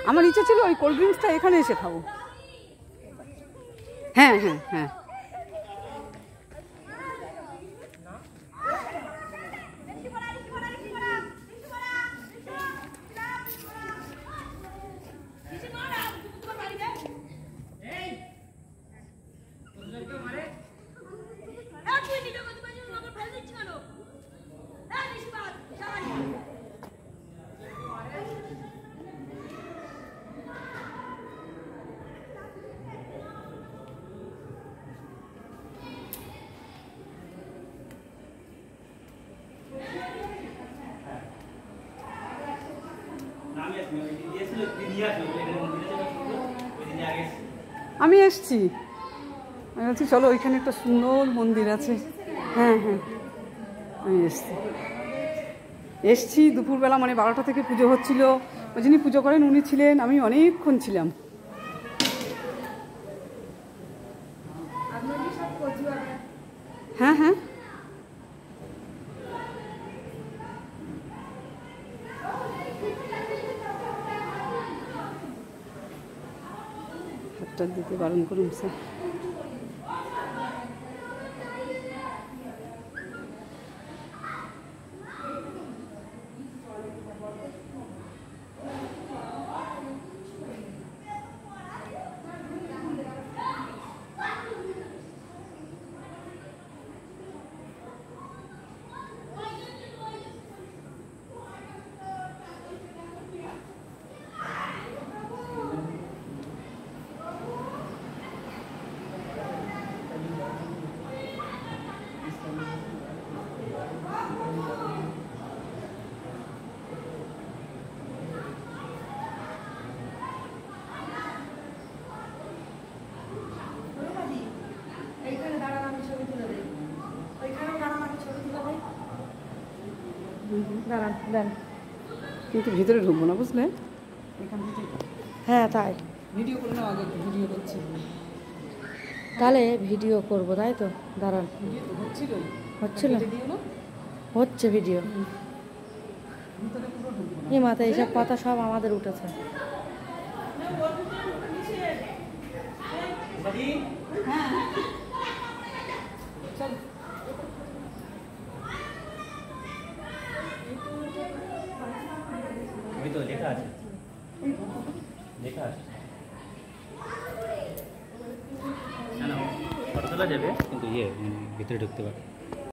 আমার ইচ্ছে ছিল ওই কোল্ড ড্রিঙ্কসটা এখানে এসে খাবো। হ্যাঁ হ্যাঁ হ্যাঁ, আমি এসছি, আমি বলছি চলো ওইখানে একটা সুন্দর মন্দির আছে। হ্যাঁ হ্যাঁ, আমি এসছি দুপুরবেলা, মানে 12টা থেকে পুজো হচ্ছিল। ওই যিনি পুজো করেন উনি ছিলেন, আমি অনেকক্ষণ ছিলাম। হ্যাঁ হ্যাঁ, হাতটা দিতে বারণ করুন স্যার। দাঁড়ান দেন, কিন্তু ভিতরে ঢুকবো না বুঝলে, এখান থেকে। হ্যাঁ তাই ভিডিও করে নাও, আগে ভিডিও করছি। তাহলে ভিডিও করবো তাই তো, দাঁড়ান। ভিডিও তো হচ্ছিল, হচ্ছিল, দিও না, হচ্ছে ভিডিও। ভিতরে পুরো ঢুকবো না। এই মাথা এইসব কথা সব আমাদের উঠেছে। চল তো লেখা আছে, লেখা আছে না, ফটো তোলা যাবে কিন্তু ভিতরে ঢুকতে পারে।